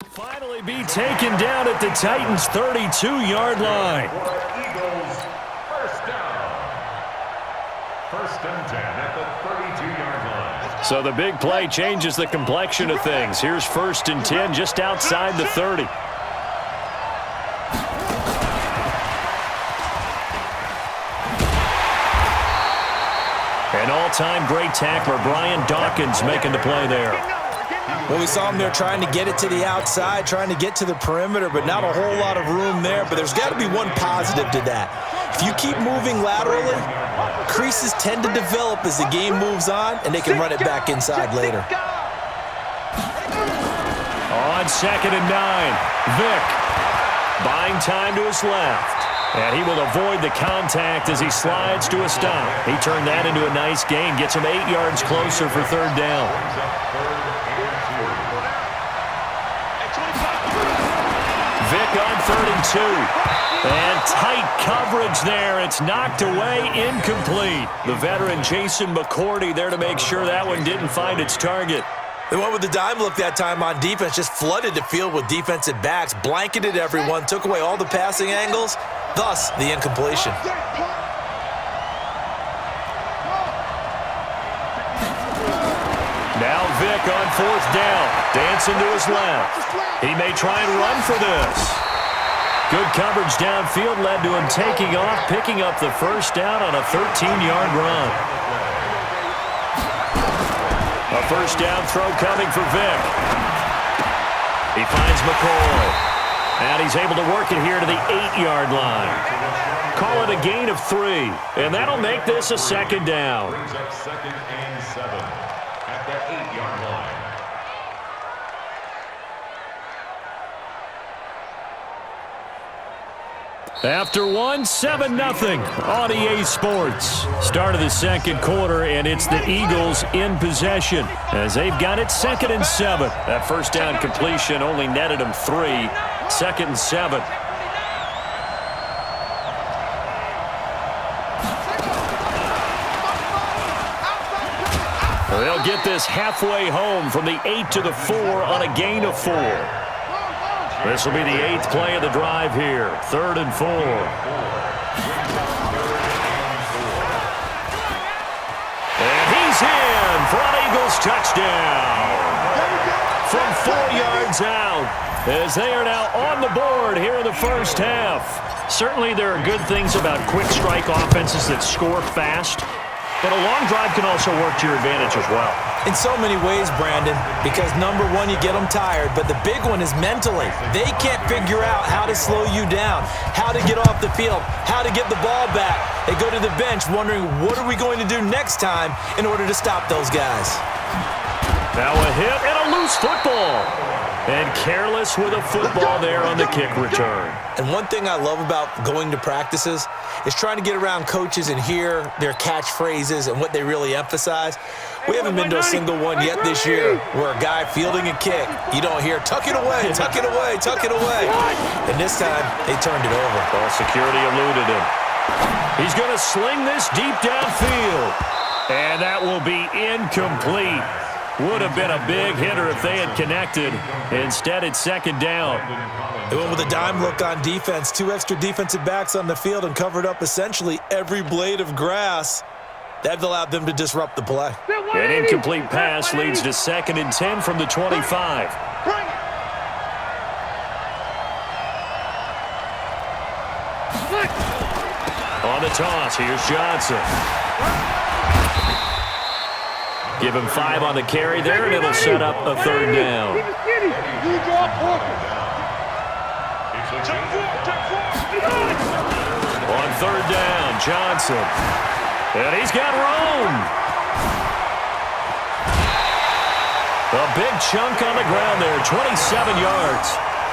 Finally be taken down at the Titans' 32-yard line. Eagles, first down. First and 10 at the 32-yard line. So the big play changes the complexion of things. Here's first and 10 just outside the 30. An all-time great tackler, Brian Dawkins, making the play there. Well, we saw him there trying to get it to the outside, trying to get to the perimeter, but not a whole lot of room there. But there's got to be one positive to that. If you keep moving laterally, creases tend to develop as the game moves on, and they can run it back inside later. On 2nd and 9, Vick buying time to his left. And he will avoid the contact as he slides to a stop. He turned that into a nice gain, gets him 8 yards closer for third down. Vick on 3rd and 2. And tight coverage there. It's knocked away, incomplete. The veteran Jason McCourty there to make sure that one didn't find its target. They went with the dime look that time on defense, just flooded the field with defensive backs, blanketed everyone, took away all the passing angles, thus the incompletion. Now Vick on 4th down, dancing to his left. He may try and run for this. Good coverage downfield led to him taking off, picking up the first down on a 13-yard run. A first down throw coming for Vick. He finds McCoy. And he's able to work it here to the 8-yard line. Call it a gain of 3. And that'll make this a second down. Brings up 2nd and 7 at the 8-yard line. After one, 7-0 on EA Sports. Start of the second quarter, and it's the Eagles in possession as they've got it 2nd and 7. That first down completion only netted them 3. 2nd and 7. They'll get this halfway home from the 8 to the 4 on a gain of 4. This will be the 8th play of the drive here. 3rd and 4. And he's in for an Eagles touchdown. From 4 yards out, as they are now on the board here in the first half. Certainly there are good things about quick strike offenses that score fast, but a long drive can also work to your advantage as well. In so many ways, Brandon, because number one, you get them tired, but the big one is mentally. They can't figure out how to slow you down, how to get off the field, how to get the ball back. They go to the bench wondering, what are we going to do next time in order to stop those guys? Now a hit and a loose football. And careless with a football there on the kick return. And one thing I love about going to practices is trying to get around coaches and hear their catchphrases and what they really emphasize. We haven't been to a single one yet this year where a guy fielding a kick, you don't hear, tuck it away, tuck it away, tuck it away. And this time, they turned it over. Ball security eluded him. He's going to sling this deep downfield. And that will be incomplete. Would have been a big hitter if they had connected. Instead, it's 2nd down. They went with a dime look on defense. 2 extra defensive backs on the field and covered up essentially every blade of grass. That allowed them to disrupt the play. An incomplete pass leads to 2nd and 10 from the 25. On the toss, here's Johnson. Give him 5 on the carry there, and it'll set up a 3rd down. On 3rd down, Johnson. And he's got room. A big chunk on the ground there, 27 yards.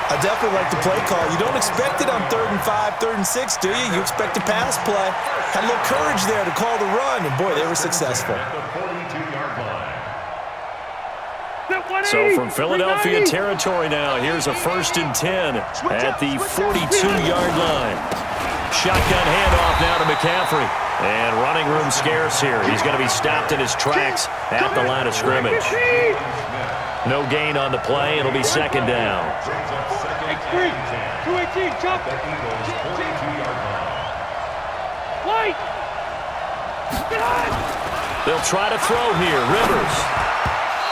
I definitely like the play call. You don't expect it on 3rd and 5, 3rd and 6, do you? You expect a pass play. Had a little courage there to call the run, and boy, they were successful. So from Philadelphia territory now, here's a 1st and 10 at the 42-yard line. Shotgun handoff now to McCaffrey. And running room scarce here. He's going to be stopped in his tracks at the line of scrimmage. No gain on the play. It'll be second down. X3, 218, jump. White. Get on. They'll try to throw here. Rivers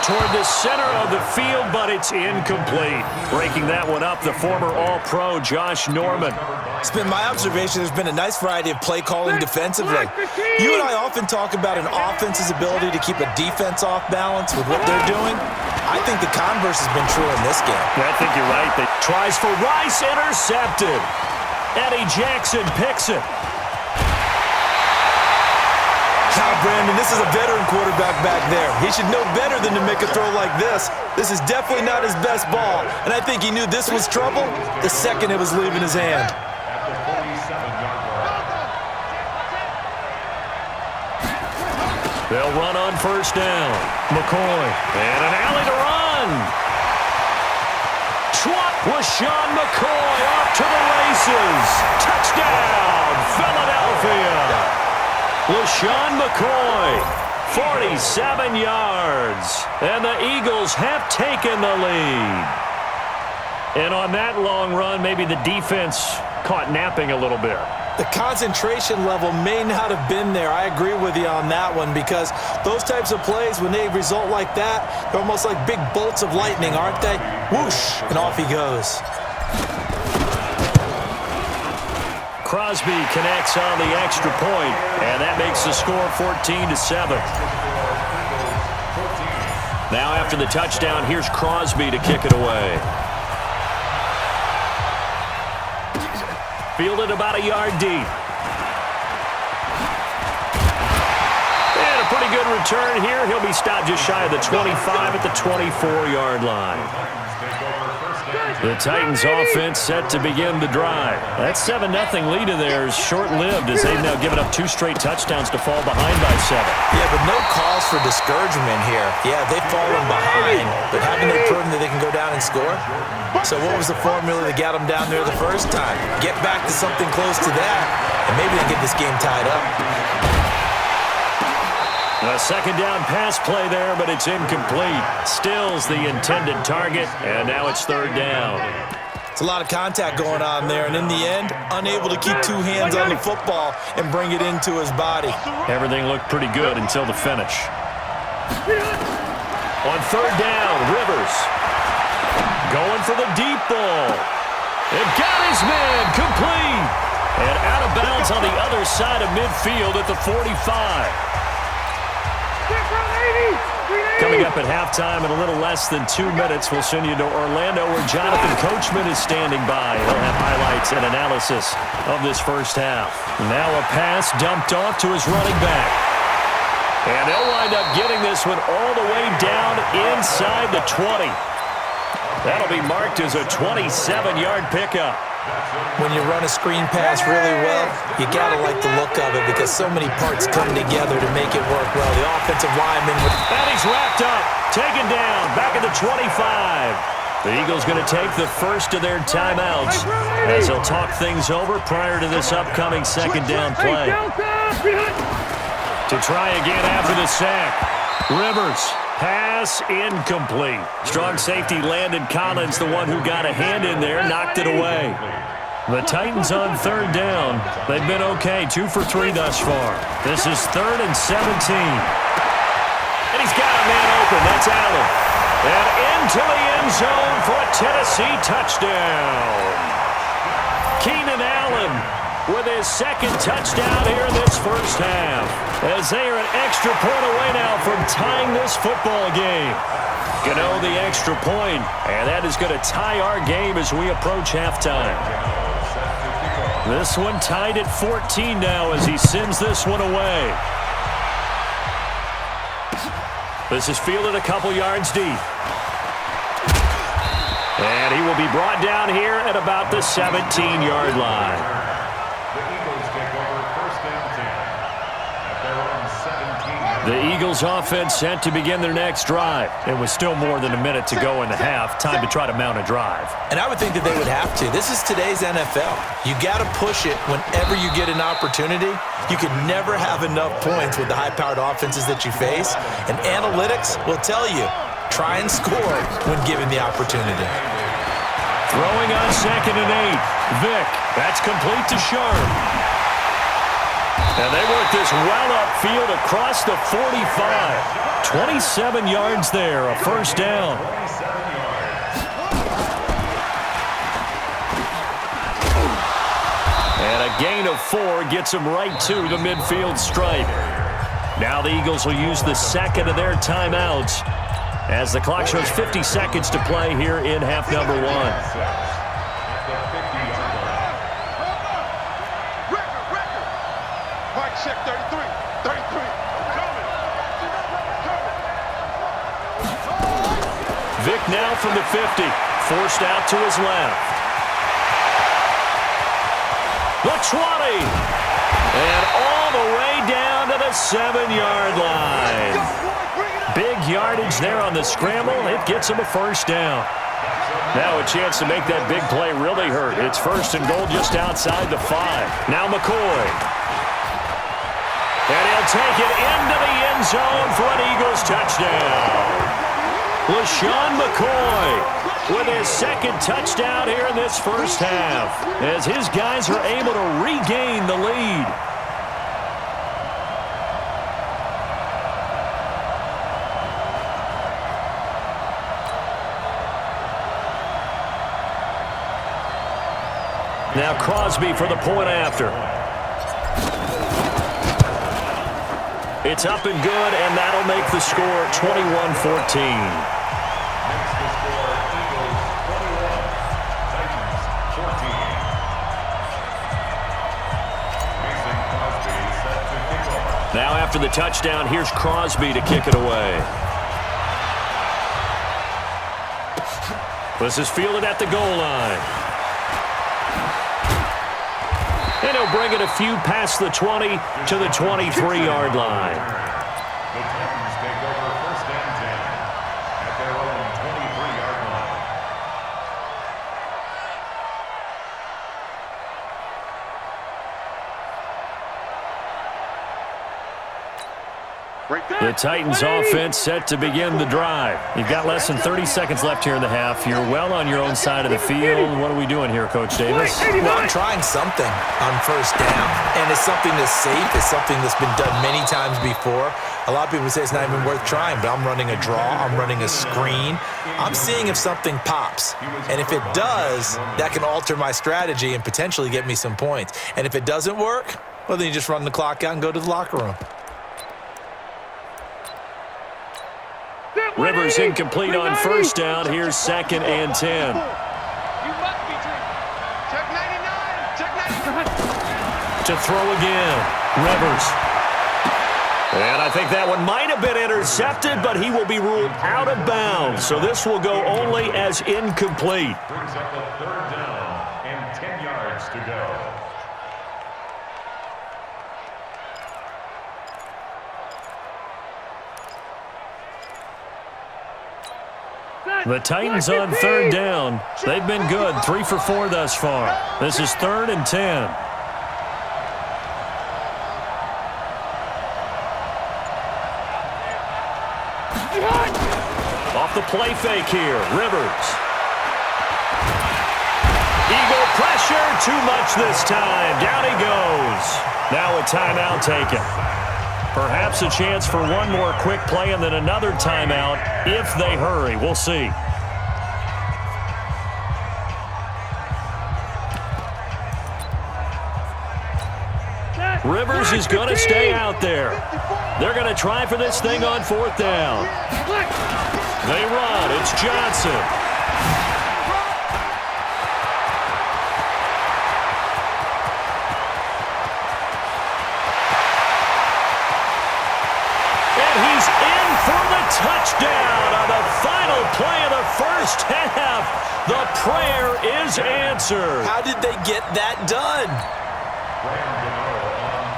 toward the center of the field, but it's incomplete. Breaking that one up, the former All-Pro Josh Norman. It's been my observation there's been a nice variety of play calling defensively. You and I often talk about an offense's ability to keep a defense off balance with what they're doing. I think the converse has been true in this game. I think you're right. They tries for Rice, intercepted. Eddie Jackson picks it. Now, Brandon, this is a veteran quarterback back there. He should know better than to make a throw like this. This is definitely not his best ball, and I think he knew this was trouble the second it was leaving his hand. They'll run on first down. McCoy, and an alley to run. Swat was Sean McCoy off to the races. Touchdown, Philadelphia. LaShawn McCoy, 47 yards, and the Eagles have taken the lead. And on that long run, maybe the defense caught napping a little bit. The concentration level may not have been there. I agree with you on that one because those types of plays, when they result like that, they're almost like big bolts of lightning, aren't they? Whoosh, and off he goes. Crosby connects on the extra point, and that makes the score 14-7. Now after the touchdown, here's Crosby to kick it away. Fielded about a yard deep. And a pretty good return here. He'll be stopped just shy of the 25 at the 24-yard line. The Titans offense set to begin the drive. That 7-0 lead of theirs short-lived as they've now given up 2 straight touchdowns to fall behind by 7. Yeah, but no cause for discouragement here. Yeah, they've fallen behind, but haven't they proven that they can go down and score? So what was the formula that got them down there the first time? Get back to something close to that, and maybe they get this game tied up. A second down pass play there, but it's incomplete. Stills the intended target, and now it's third down. It's a lot of contact going on there, and in the end, unable to keep 2 hands on the football and bring it into his body. Everything looked pretty good until the finish. On third down, Rivers going for the deep ball. It got his man complete. And out of bounds on the other side of midfield at the 45. Coming up at halftime in a little less than 2 minutes, we'll send you to Orlando where Jonathan Coachman is standing by. He'll have highlights and analysis of this first half. Now a pass dumped off to his running back. And they'll wind up getting this one all the way down inside the 20. That'll be marked as a 27-yard pickup. When you run a screen pass really well, you gotta like the look of it because so many parts come together to make it work well. The offensive lineman... And he's wrapped up, taken down, back at the 25. The Eagles going to take the first of their timeouts as they'll talk things over prior to this upcoming second down play. To try again after the sack. Rivers. Pass incomplete. Strong safety Landon Collins, the one who got a hand in there, knocked it away. The Titans on third down. They've been okay, 2 for 3 thus far. This is 3rd and 17. And he's got a man open. That's Allen. And into the end zone for a Tennessee touchdown. Keenan Allen with his second touchdown here in this first half. As they are an extra point away now from tying this football game. Gano the extra point, and that is going to tie our game as we approach halftime. This one tied at 14 now as he sends this one away. This is fielded a couple yards deep. And he will be brought down here at about the 17-yard line. The Eagles offense set to begin their next drive. It was still more than a minute to go in the half. Time to try to mount a drive. And I would think that they would have to. This is today's NFL. You got to push it whenever you get an opportunity. You can never have enough points with the high-powered offenses that you face. And analytics will tell you, try and score when given the opportunity. Throwing on 2nd and 8. Vick. That's complete to Sharp. And they work this well upfield across the 45. 27 yards there, a first down. And a gain of 4 gets them right to the midfield stripe. Now the Eagles will use the second of their timeouts as the clock shows 50 seconds to play here in half number 1. Check 33. 33. Vick now from the 50. Forced out to his left. The 20. And all the way down to the 7-yard line. Big yardage there on the scramble. It gets him a first down. Now a chance to make that big play really hurt. It's 1st and goal just outside the 5. Now McCoy. And he'll take it into the end zone for an Eagles touchdown. LaShawn McCoy with his 2nd touchdown here in this first half as his guys are able to regain the lead. Now Crosby for the point after. It's up and good, and that'll make the score 21-14. Now after the touchdown, here's Crosby to kick it away. This is fielded at the goal line. And he'll bring it a few past the 20 to the 23-yard line. The Titans take over 1st and 10 at their own 23-yard line. The Titans offense set to begin the drive. You've got less than 30 seconds left here in the half. You're well on your own side of the field. What are we doing here, Coach Davis? Well, I'm trying something on 1st down, and it's something that's safe. It's something that's been done many times before. A lot of people say it's not even worth trying, but I'm running a draw. I'm running a screen. I'm seeing if something pops, and if it does, that can alter my strategy and potentially get me some points. And if it doesn't work, well, then you just run the clock out and go to the locker room. Rivers incomplete on 1st down. Here's 2nd and 10. You must be check 99. Check 99. To throw again. Rivers. And I think that one might have been intercepted, but he will be ruled out of bounds. So this will go only as incomplete. Brings up the 3rd down and 10 yards to go. The Titans on 3rd down. They've been good, 3 for 4 thus far. This is 3rd and 10. Off the play fake here, Rivers. Eagle pressure, too much this time. Down he goes. Now a timeout taken. Perhaps a chance for one more quick play and then another timeout if they hurry. We'll see. Rivers is going to stay out there. They're going to try for this thing on 4th down. They run. It's Johnson. Touchdown on the final play of the first half. The prayer is answered. How did they get that done?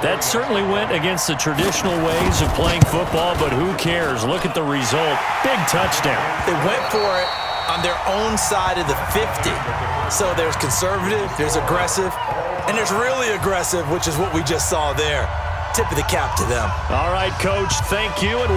That certainly went against the traditional ways of playing football, but who cares? Look at the result. Big touchdown. They went for it on their own side of the 50. So there's conservative, there's aggressive, and there's really aggressive, which is what we just saw there. Tip of the cap to them. All right, Coach, thank you. And